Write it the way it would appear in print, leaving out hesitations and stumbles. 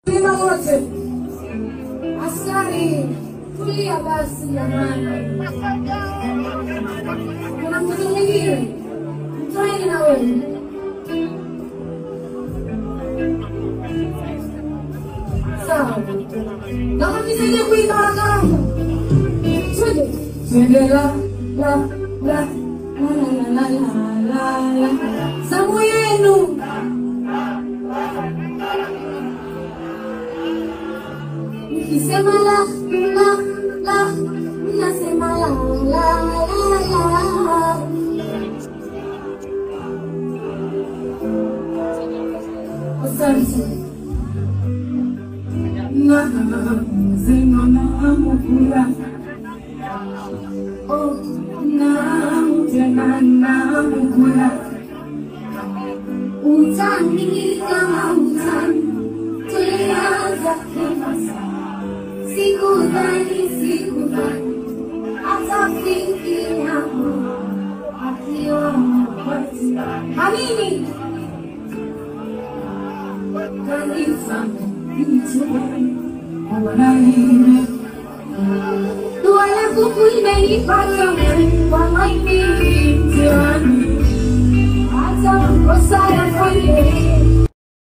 Lima wote. Askari, tulia basi jamani. Kuna mtoto mwingine. Mtoeni na wewe. Sawa. Naomba nisaidie kuimba haraka. Twende. Twende la la zamu yenu. Nikisema la nasema la. Asante. Oh, namukula utani kama utani tulianza kifasa sikudhani atafikiri hapo akiona kwati amini kanisa mtume wanahime dua la kuku imenipata kwa maini mtiani